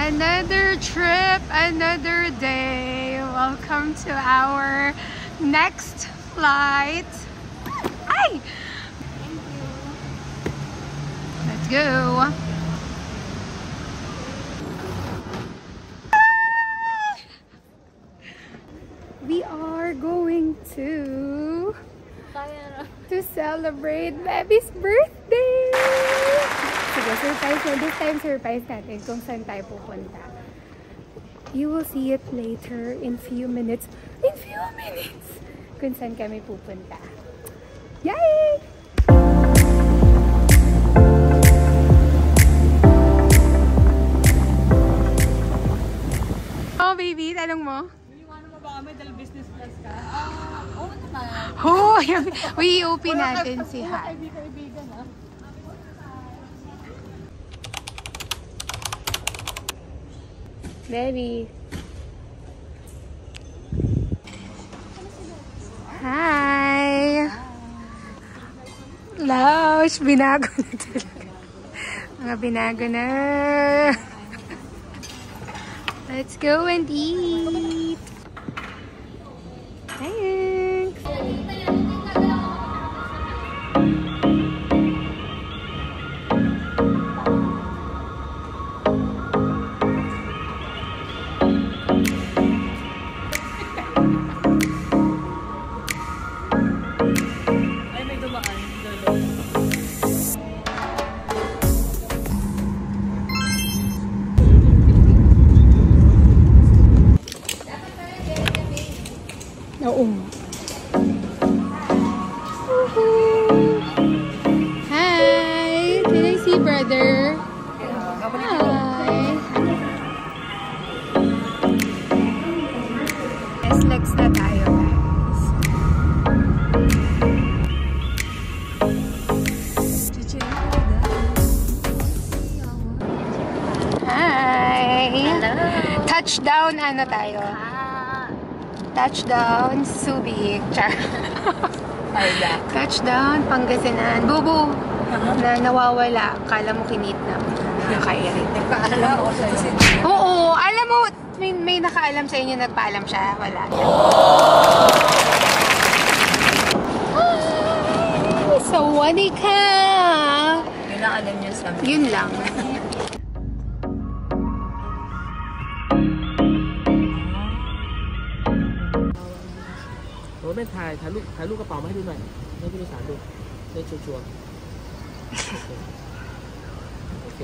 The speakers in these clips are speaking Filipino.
Another trip, another day. Welcome to our next flight. Ay! Thank you. Let's go. We are going to celebrate baby's birthday. Sige, surprise na. This time, surprise natin kung saan tayo pupunta. You will see it later in few minutes. In few minutes! Kung saan kami pupunta. Yay! Oh, baby, tanong mo? Dahil business class ka? Oo naman. Oh, i-OP natin si Han. Kaibigan ha? Baby. Hi! Laush, binago na talaga. Mga binago na. Let's go and eat. Thanks. Ay, may dumaan. Oo. Hi! Can I see brother? Hi! SLEX na tayo, guys. Hi! Hello! Touchdown, ano tayo? Touchdown, Subic. Char. Touchdown, Pangasinan. Bubu! Na nawawala. Kala mo kinit na. Nakairit. Nagpaalam ako sa isin. Oo, alam mo, may nakaalam sa inyo, nagpaalam siya. Wala. Hi! Sawadika! Yun ang alam niyo sa amin. Yun lang. 我们ถ่ายรูปกระเป๋ามาให้ดูหน่อยให้ผู้โดยสารดูได้ชัวร์โอเค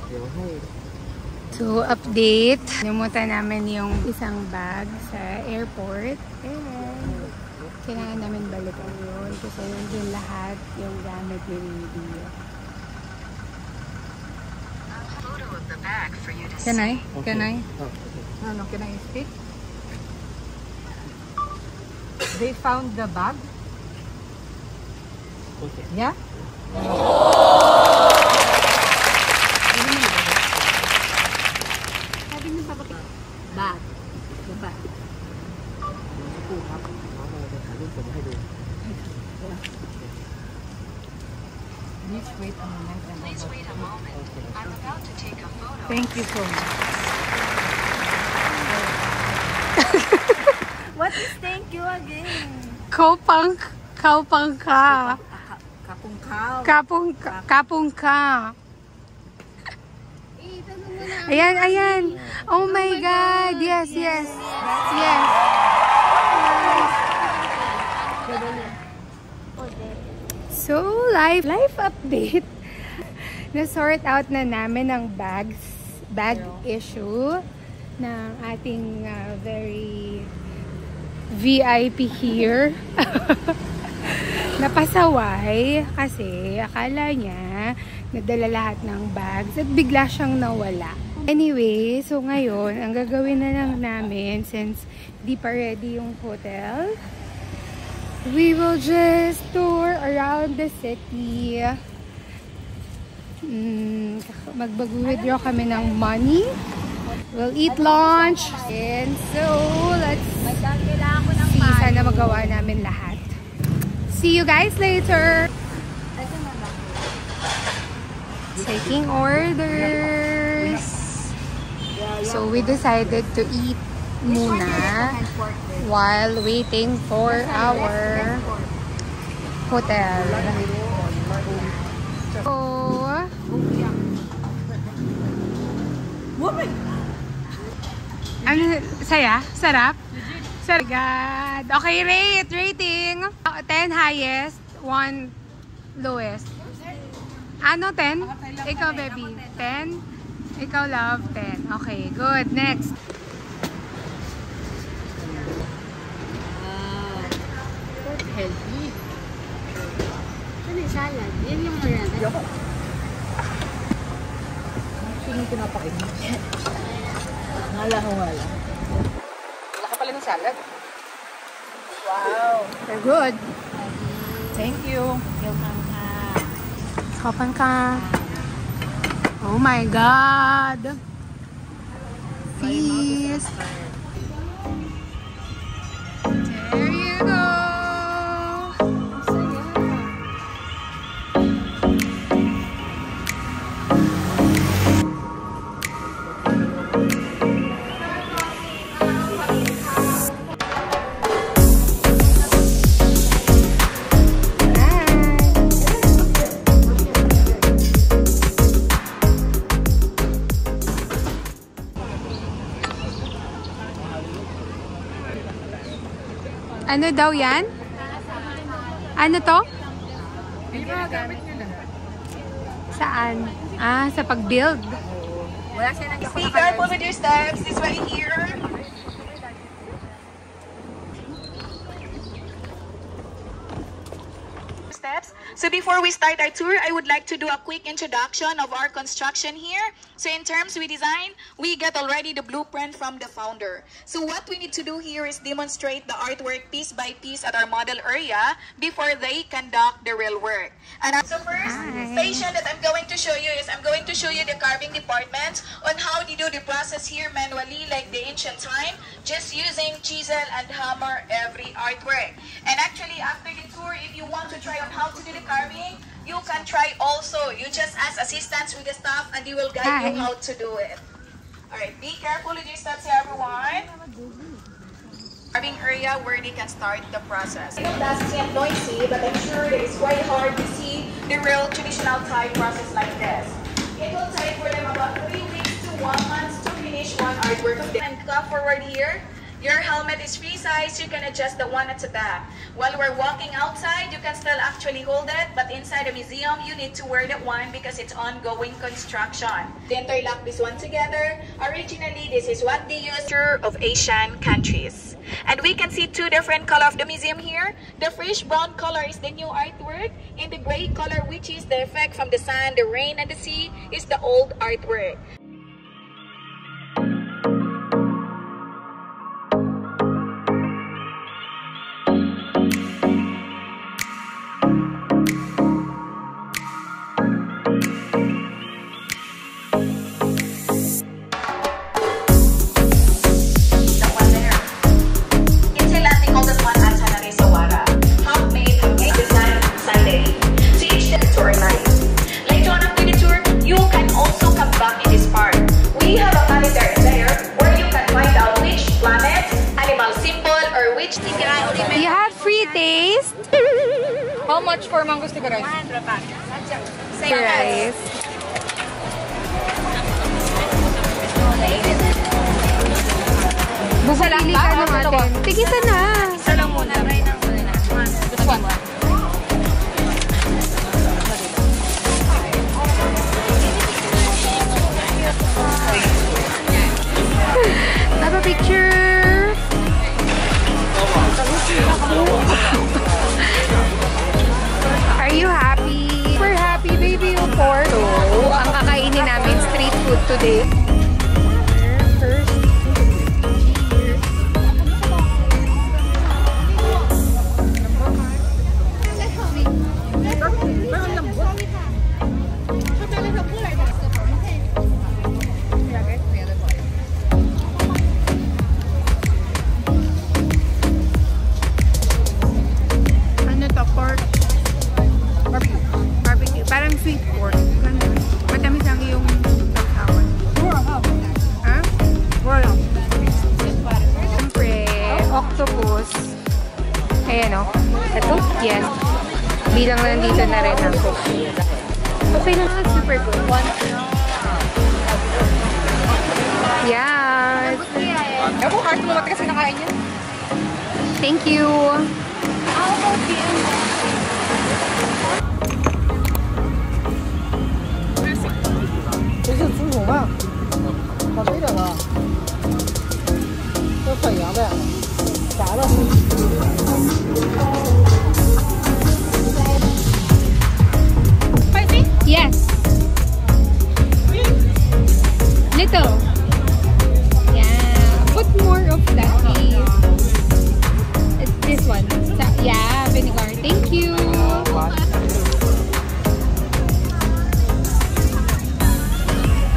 เดี๋ยวให้ So, update. Numutan namin yung isang bag sa airport. And kailangan namin balikan yun kasi nandun lahat yung gamit ni Rudy. Can I? Okay. Can I? Oh, okay. Ano, can I speak? They found the bag? Okay. Yeah? Sabi niyo sa kapit. Bag. The bag. สักครู่ครับน้องกำลังจะถ่ายรูปส่งมาให้ดู Please wait a moment. Please wait a moment. Okay. I'm about to take a photo. Thank you so much. What is thank you again? Kapung ka. Kapung ka. Ayan. Oh my God. Yes. So, life update. Na-sort out na namin ang bag issue ng ating very VIP here. Napasaway kasi akala niya nadala lahat ng bags at bigla siyang nawala. Anyway, so ngayon, ang gagawin na lang namin since di pa ready yung hotel, we will just tour around the city. Mag-withdraw kami ng money. We'll eat lunch. And so, let's see. Sana magawa namin lahat. See you guys later! taking orders. So we decided to eat muna while waiting for our hotel. So, ano, saya? Sarap? Sarap. God. Okay, rating. 10 highest, 1 lowest. Ano, 10? Ikaw, baby. 10? Ikaw, love, 10. Okay, good. Next. Healthy. Ano yung salad? Yan yung marami. Sino yung pinapakain? Ngala ko ngala. Wala ka pala ng salad. Wow. They're good. Thank you. Kapan ka. Oh my God. Feast. There you go. Ano daw yan? Ano to? Saan? Ah, sa pag-build. Wala siya nang Be careful with your steps. This way here. Steps. So before we start our tour, I would like to do a quick introduction of our construction here. So in terms we design, we get already the blueprint from the founder. So what we need to do here is demonstrate the artwork piece by piece at our model area before they conduct the real work. And so first station that I'm going to show you is I'm going to show you the carving department on how they do the process here manually like the ancient time, just using chisel and hammer every artwork. And actually after the tour, if you want to try on how to do the carving, you can try also. You just ask assistants with the staff and they will guide you how to do it. Alright, be careful with your steps everyone. Carving area where they can start the process. I know that's noisy, but I'm sure it is quite hard to see the real traditional Thai process like this. It will take for them about 3 weeks to 1 month to finish one artwork of them. And come forward here. Your helmet is free size, you can adjust the one at the back. While we're walking outside, you can still actually hold it, but inside the museum, you need to wear that one because it's ongoing construction. They interlock this one together. Originally, this is what they used of Asian countries. And we can see 2 different colors of the museum here. The fresh brown color is the new artwork, and the gray color, which is the effect from the sun, the rain, and the sea, is the old artwork. You have free taste? How much for mango sticker rice? 100 baht. Rice. Bumili ka ng atin. Tigisan na. Isa lang muna. This one. Have a picture. Are you happy? We're happy, baby, of course. So, ang kakainin namin street food today. Ano to? Pork? Barbecue. Parang sweet pork. Bilang nandito na rin ako. Okay na nga, super good. Yes! Ako, kahit mo mati kasi nakain niya. Thank you! Yes! Little! Yeah! Put more of that, please. It's this one. Yeah, vinegar. Thank you!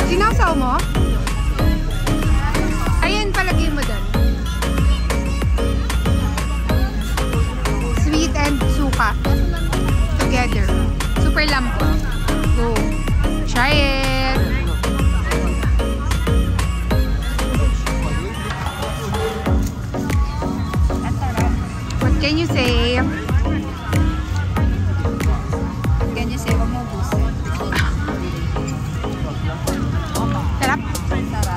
Sinasaw mo? Ayan, palagay mo doon. Sweet and suka. Together. Super lampo. Go. Try it. What can you say? What can you say? Huwag mo ubusin. Sarap?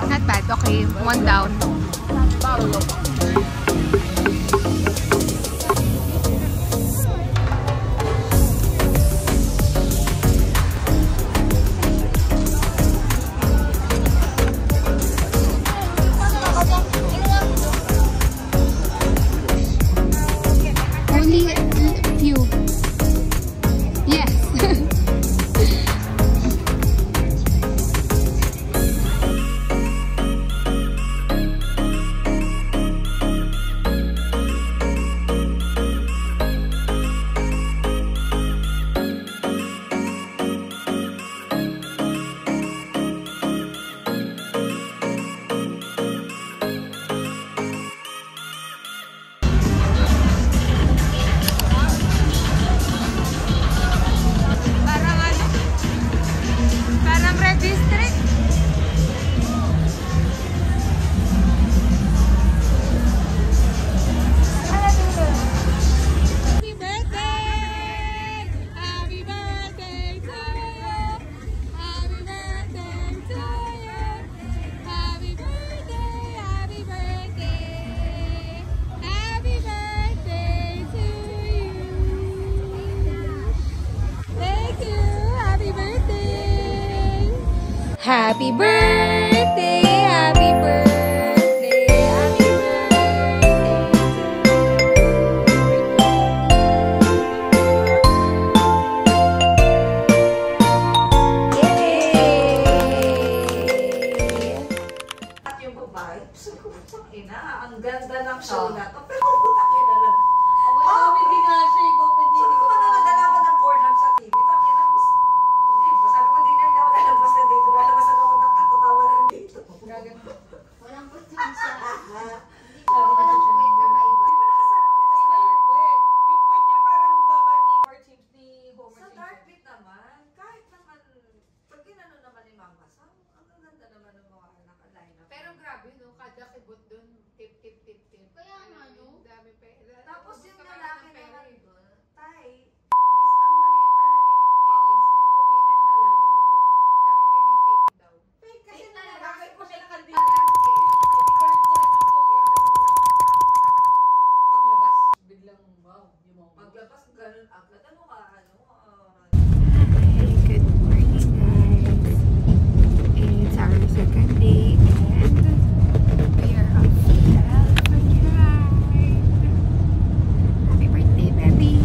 Not bad. Okay. One down. Only few. Yes. Parang Red District. Happy birthday! Happy birthday to you! Happy birthday to you! Happy birthday! Happy birthday! Happy birthday to you! Thank you! Happy birthday! Happy birthday! Happy birthday! Happy birthday! At yung babae, putang ina, ang ganda ng show na to. Pero putang ina lang. Comedy nga siya, comedy. Sabi ko na nadala ko ng Pornhub sa TV. Tangin na, hindi ba? Sabi ko, di na hindi ako lalabas na dito. Lalabasan ako ng katatawa na dito. Walang question siya. Sabi na siya. Di ba nakasama kita sa Dark Pit? Yung pit niya parang baba ni Homer Simpson. Sa Dark Pit naman, kahit naman, pag ginano naman ni Mama Sam, ang ganda naman ng mga naka-line up. Pero grabe no, kada kibot dun, tip. Kaya nga, no? Dami pera. Tapos yung Gusto ka lalaki ng pera, naman eh. doon, Tay, is ang maliit talaga yung edits nila. Bigyan talaga yun. Sabi may big fake daw. Fake kasi Fake talaga. talaga. Bakit ko siya nakandila? Yung bodyguard niya, paglabas, biglang wow. Yung paglabas, ganun agad. Ano ka? Good morning guys. It's our second day and we are off to the elephant ride. Happy birthday, baby!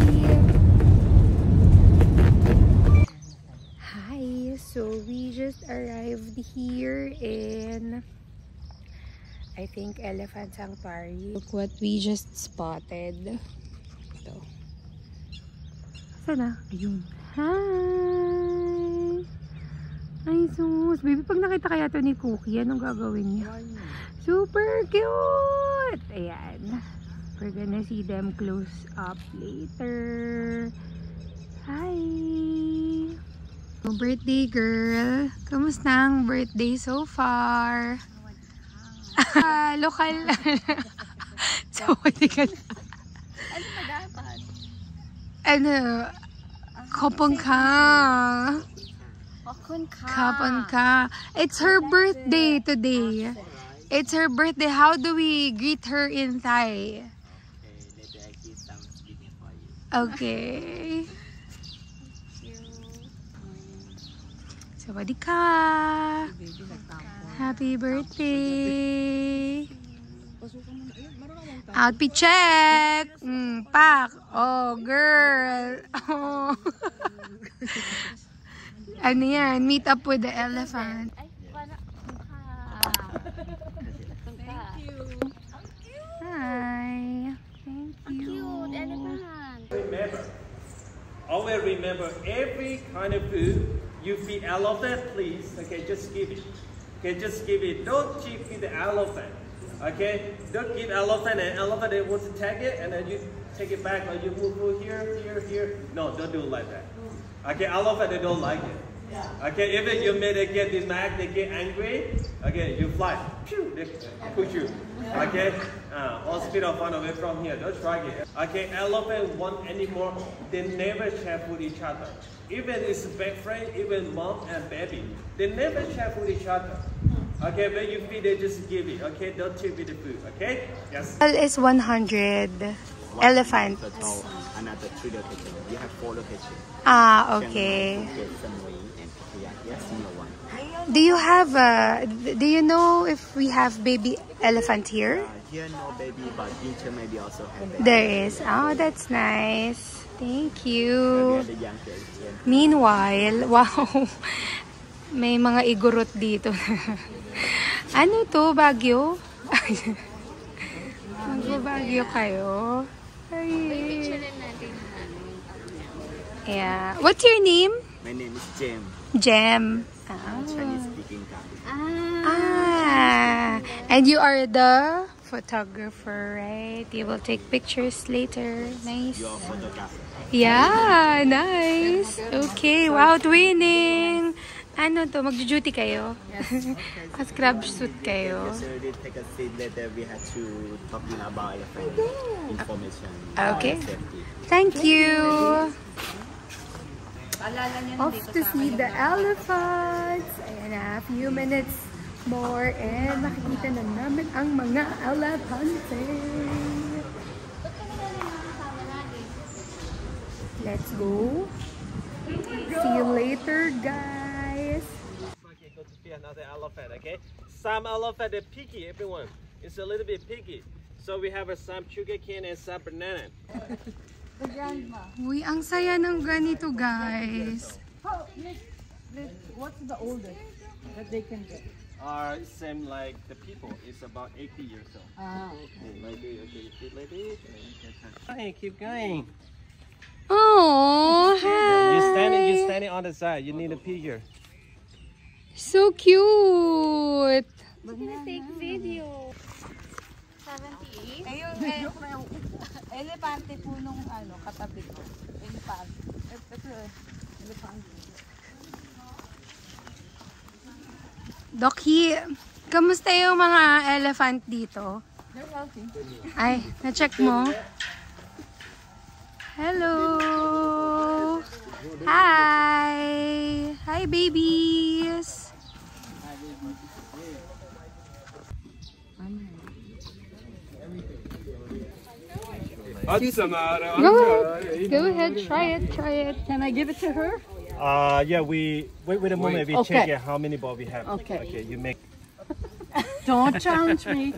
Hi! So we just arrived here in I think Elephant Sanctuary. Look what we just spotted. Ito. Sana? Ayun. Hi! Ay, sus. Baby, pag nakita kaya to ni Cookie, anong gagawin niya? Super cute! Ayan. We're gonna see them close up later. Hi! Birthday girl. Kamusta ang birthday so far? Lokal. So, what ka Ano pa dapat? ano, Kopunka. It's her birthday today. It's her birthday. How do we greet her in Thai? Okay. Sawadika. Happy birthday. Outfit check. Pak. Oh, girl. Oh. Ano yan? Meet up with the elephant. Thank you. Hi. Thank you. Always remember, every kind of food you feed elephant, please. Okay, just give it. Okay, just give it. Don't feed the elephant. Okay, don't give elephant and elephant they want to take it and then you take it back or you move here. No, don't do it like that. Okay, elephant they don't like it. Okay, even you made it get this mad, they get angry. Okay, you fly. They push you. Okay, all speed of fun away from here. Don't try it. Okay, elephant want anymore. They never share with each other. Even it's best friend, even mom and baby, they never share with each other. Okay, when you feed it, just give it. Okay, don't cheat with the food. Okay, yes. Is 100 elephants. Another 3 locations. You have 4 locations. Ah, okay. Do you have do you know if we have baby elephant here? Here no baby, but future maybe also have baby. There is. Oh, that's nice. Thank you. The youngest. Meanwhile, wow. May mga igurot dito. Ano to? Baguio? Magbabagyo kayo? Ay. Yeah. What's your name? My name is Jem. Jem. Chinese speaking country. And you are the photographer, right? You will take pictures later. Nice. Your photographer. Yeah, nice. Okay, wow, twinning. Ano to? Magjo-duty kayo? Yes. Scrub suit kayo? Yes, so we did take a seat later. We had to talk about elephant information. Okay. Safety. Thank you. Off to see the elephants. Ayan na, a few minutes more and makikita na namin ang mga elephants. Let's go. See you later, guys. Okay, go to feed another elephant. Okay, some elephant are picky. Everyone, it's a little bit picky. So we have some sugar cane and some banana. Uy, ang saya ng ganito, guys. What's the oldest that they can get? Same like the people. It's about 80 years old. Okay. Maybe okay, feed like this. Hey, keep going. Oh, hi. You're standing on the side. You need a picture. So cute. Take video. 78? Ayun, elepante po nung katabi ko. Elepante. Ito, elepante. Doki, kamusta yung mga elephant dito? Ay, na-check mo? Hello! Hi! Hi, babies! Go ahead, try it. Can I give it to her? Yeah, we wait a moment. We check how many balls we have. Okay. Okay, you make. Don't challenge me.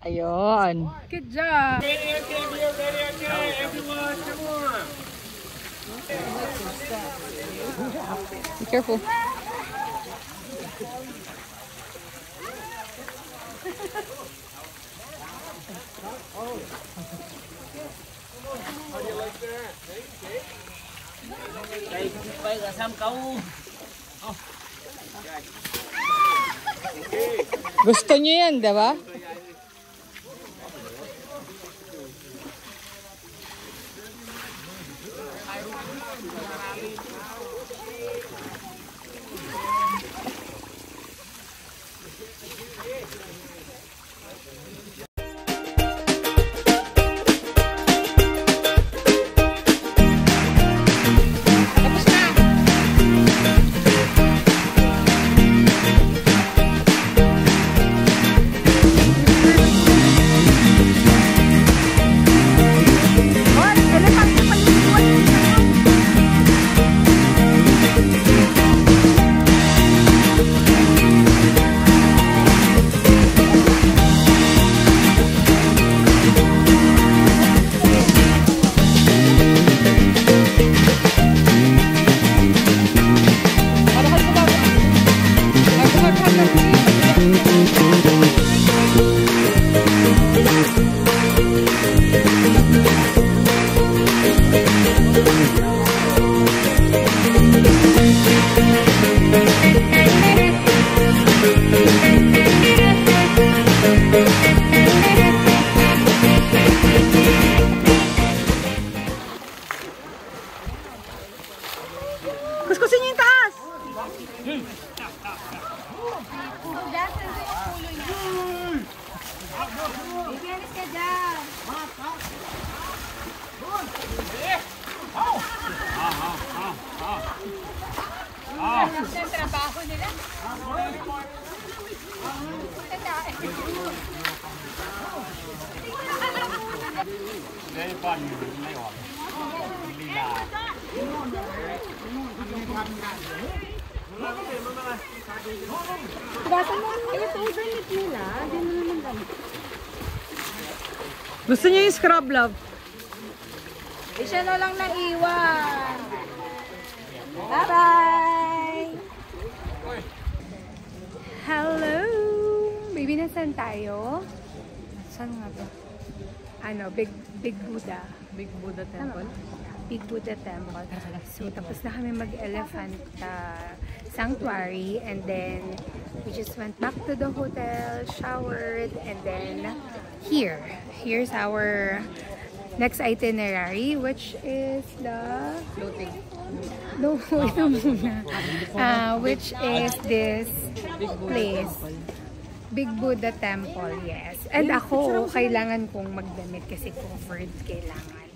Ayun. Good job! Ready, everyone, come on. Be careful. How do you like that? Gusto niyo yan, di ba? Gusto niyo yung scrub, love? Siya na lang naiwan. Bye-bye! Hello! Baby, nasaan tayo? Saan nga ba? Ano, Big Buddha. Big Buddha Temple. Big Buddha Temple. So, tapos na kami mag-elephant sanctuary, and then we just went back to the hotel, showered, and then here's our next itinerary, which is the Floating. no, ito muna. Which is this place. Big Buddha Temple, yes. And ako, kailangan kong magdamit kasi covered kailangan.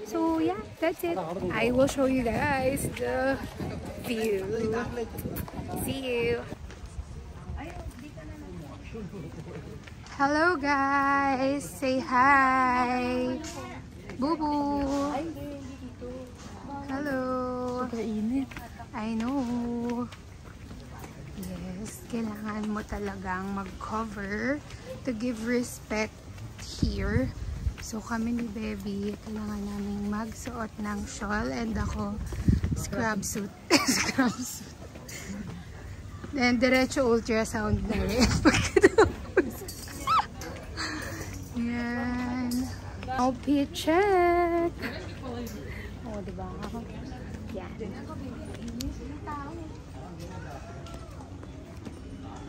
So, yeah, that's it. I will show you guys the view. See you. Hello, guys. Say hi. Boo-boo. Hello. Super init. I know. Yes, kailangan mo talagang mag-cover to give respect here. So kami ni Baby, kailangan namin magsuot ng shawl, and ako scrub suit. Scrub suit. Then diretso ultrasound na rin. Yan. Outfit check. Oh, diba? Yan.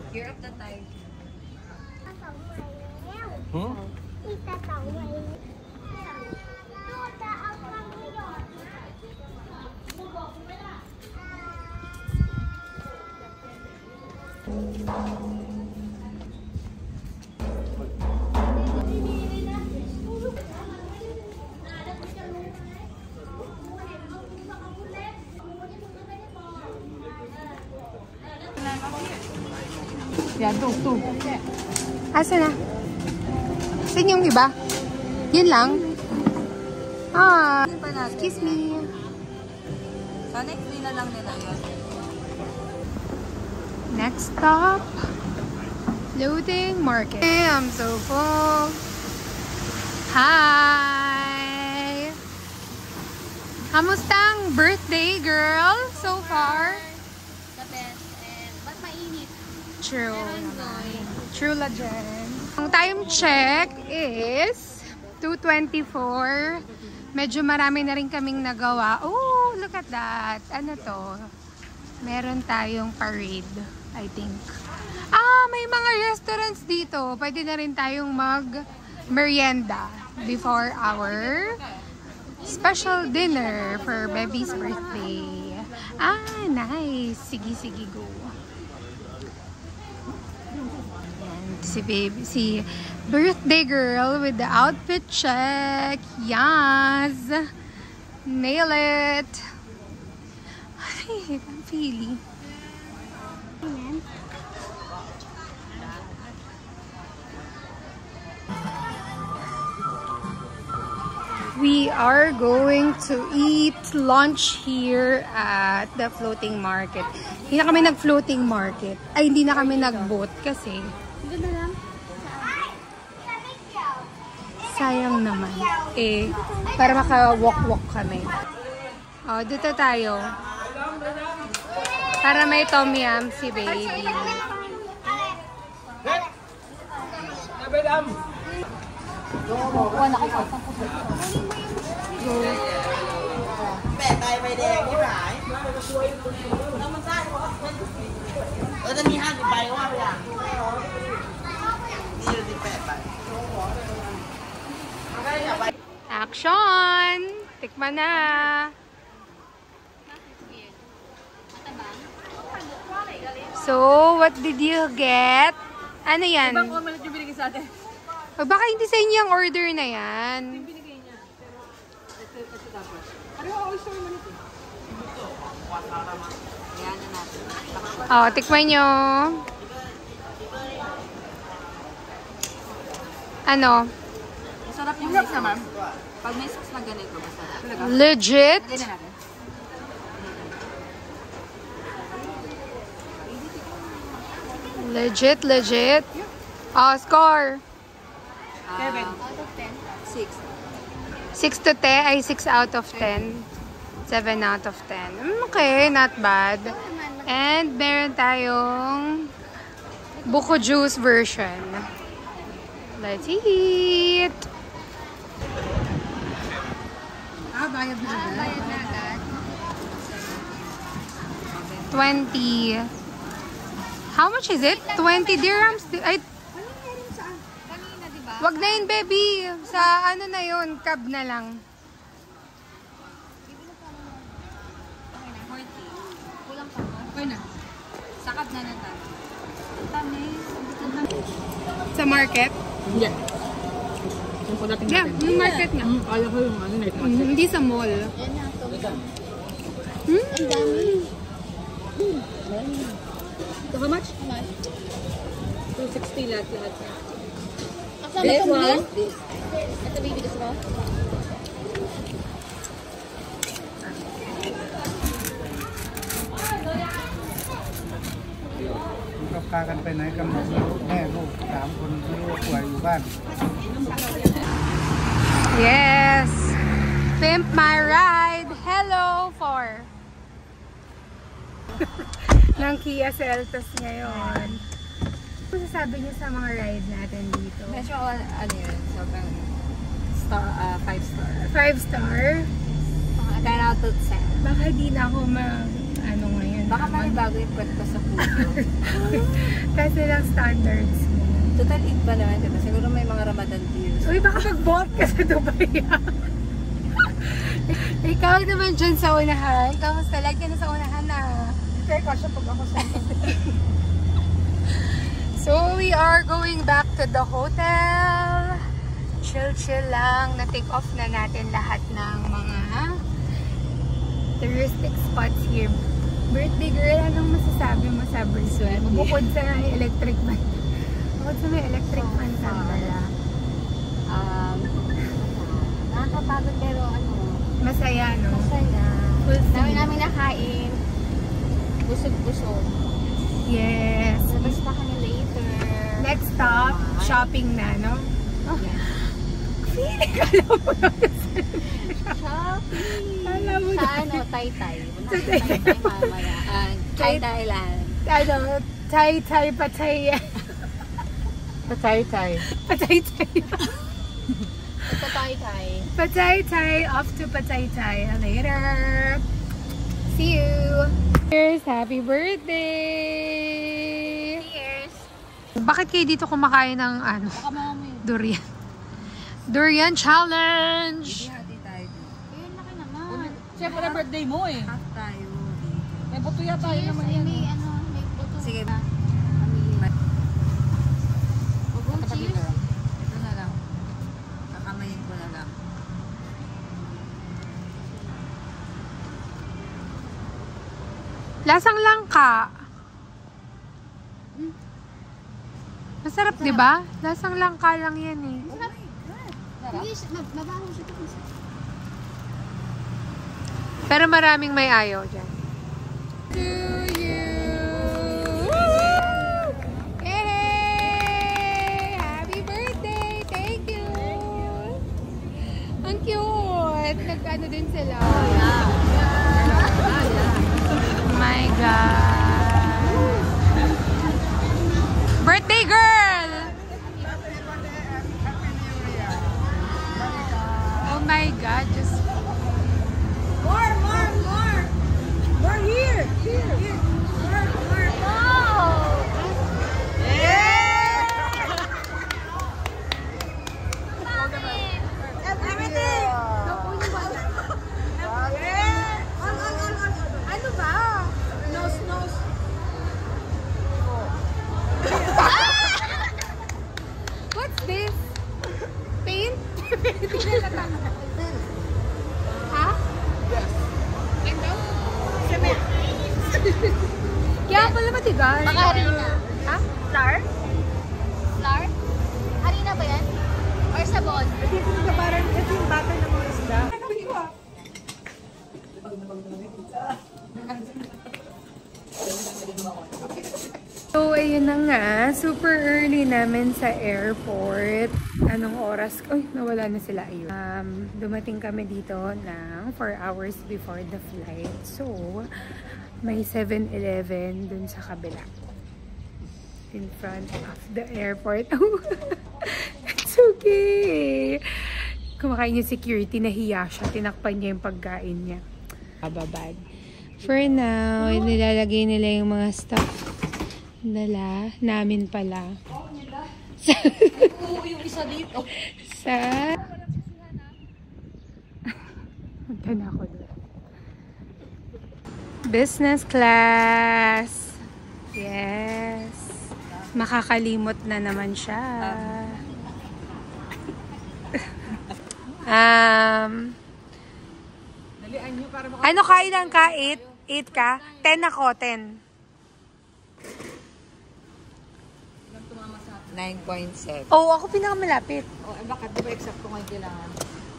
Year of the time. Hmm? Yan, two. Asa na? Saan yung iba? Yun lang? Ah, excuse me. So, next day na lang nila yun. Next stop, floating market. Hey, I'm so full. Hi! Kamustang birthday, girl, so far? The best. And, but mainit. True. Pero enjoy. True la dyan. Ang time check is 2:24. Medyo marami na rin kaming nagawa. Oh, look at that. Ano to? Meron tayong parade, I think. Ah, may mga restaurants dito. Pwede na rin tayong mag-merienda before our special dinner for Baby's birthday. Ah, nice. Sige, go. Si Baby, si birthday girl with the outfit check. Yes! Nail it! Ay, ang feeling. We are going to eat lunch here at the floating market. Hindi na kami nag-floating market. Ay, hindi na kami nag-boat kasi sayang naman. Eh, para maka-walk-walk kami. Oh, dito tayo. Para may tom yum si Baby. Action! Tikman na! So, what did you get? Ano yan? Ibang omelette yung binigay sa atin. O, baka hindi sa inyo ang order na yan. Yung binigay niya. Pero, ito dapat. Ano yung oyster naman ito? Ayan na natin. O, tikman nyo. Ano? Masarap yung mix naman. Pag may sauce na ganito, masarap. Legit? Ganyan natin. Legit, legit. Oh, score. Out of 10. 6. 6 to 10, ay 6 out of 10. 7 out of 10. Okay, not bad. And meron tayong buko juice version. Let's eat! Bayad na agad. 20. How much is it? 20 dirhams? Ay, Kanina, diba? wag na yun, baby. Sa ano na yun, cab na lang. Kulang pa ba? Okay na. Sakap na natin. Tamis. Sa market? Hindi. Yung pagdating Yeah, natin. yung market nga. Kala ko yung ano, night market. Hindi sa mall. Yan na. Ang dami. So how much? How much? 260 lahat. Kasama itong this? Ito baby gusto mo?กับพากันไปไหนกันหมดไม่รู้แม่ลูก3 คนไม่รู้ป่วยอยู่บ้าน Yes! Pimp my ride! Hello for ng Kia Seltos ngayon. Ano sasabi niyo sa mga ride natin dito? Medyo ano yun, sobrang star, 5 star. 5 star? 10 out of 10. Baka di na ako ano ngayon. Baka bago yung pwede ko sa puso. Kasi lang standards mo. Total eat pa naman, diba? Siguro may mga Ramadan deals. Uy, baka mag-bolt ka sa Dubai. Ikaw naman dyan sa unahan. Kamusta? Like ka na sa unahan na. Fair ka siya pag ako sa So, we are going back to the hotel. Chill-chill lang. Na-take off na natin lahat ng mga touristic spots here. Birthday girl, anong masasabi mo sa birthday? Bukod sa electric fan. Bukod sa may electric fan sa bala. Nakakapagod pero ano, Masaya, no? masaya. Full Dami steam. namin nakain. Busog-busog. Yes. Labas pa kami later. Next stop, shopping na, no? Feeling ka lang mo Shopping! Alam mo Sa na. ano, Taytay. Punta kami Taytay mamaya. Taytay Land. Ano, tay-tay, patay. Patay-tay. Patay-tay. Ito Taytay. Patay-tay, off to Patay-tay. Later. See you. Cheers, happy birthday. Cheers! Bakit kayo dito kumakain ng ano? Baka mamamay. Durian. Durian challenge. Hati tayo dito. Ayun, laki naman. Siyempre na birthday mo eh. Half tayo dito. May butuya tayo Cheers! naman Ay, yan. may ano, may buto. Sige. Cheers! Ito na lang. Kakamayin ko na lang. Lasang langka. Masarap, di ba? Lasang langka lang yan eh. Yes, mabaho siya ito. Pero maraming may ayaw dyan. To you! Hey! Happy birthday! Thank you! Ang cute! Nag-ano din sila. My God! Birthday girl! Oh my God! Just More here. More. Everything. Ano ba? Nose. what's this? Paint? Ha? Yes. Kaya pala matigas. Baka harina. Ha? Flour? Flour? Harina ba yan? Or sabon? doon. Dito ka parang, ito yung bata ng mga isda. So, ayun na nga. Super early namin sa airport. Anong oras? Uy, nawala na sila. Ayun. Dumating kami dito ng 4 hours before the flight. So, may 7-Eleven dun sa kabila. In front of the airport. It's okay. Kumakain yung security, nahiya siya. Tinakpan niya yung pagkain niya. Kababad. For now, nilalagay nila yung mga stuff nila. Namin pala. Oo, yung isa dito. Sa... Punta na ako doon. Business class. Yes. Makakalimot na naman siya. Ano kailan ka? 8? 8 ka? 10 ako, 10. 9.7. Oh, ako pinakamalapit. Bakit? Di ba eksakto ngayon kailangan?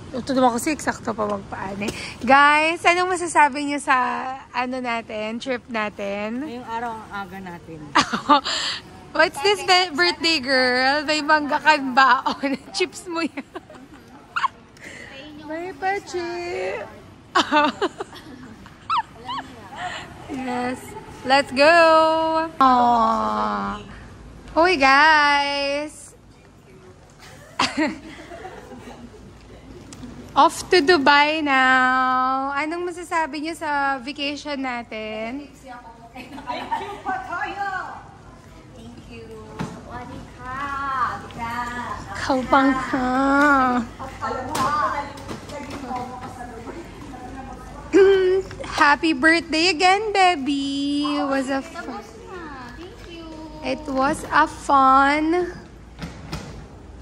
Ito naman kasi eksakto pa magpaan eh. Guys, anong masasabi niyo sa ano natin, trip natin? Ngayong araw ang aga natin. What's this birthday girl? May manggakan baon. Chips mo yan. May pa-chip. Yes. Let's go. Aww. Hoy guys. Off to Dubai now. Anong masasabi niyo sa vacation natin? Thank you, Patoyo! Thank you. Wadi ka. Kaupang ka. Happy birthday again, baby. It was a fun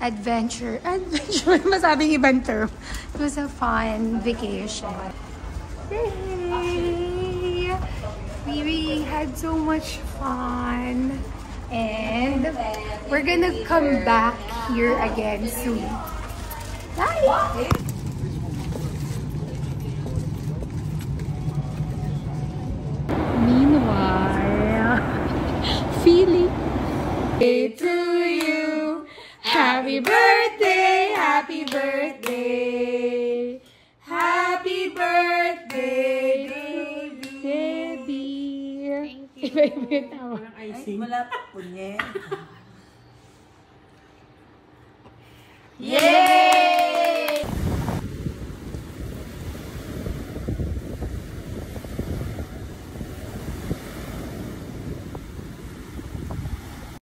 adventure. Adventure, masabing ibang term. It was a fun vacation. Yay! We really had so much fun. And we're gonna come back here again soon. Bye! Meanwhile, feeling to you. Happy birthday, happy birthday. Happy birthday to you, baby. Thank you. Malapit po niya. Yay!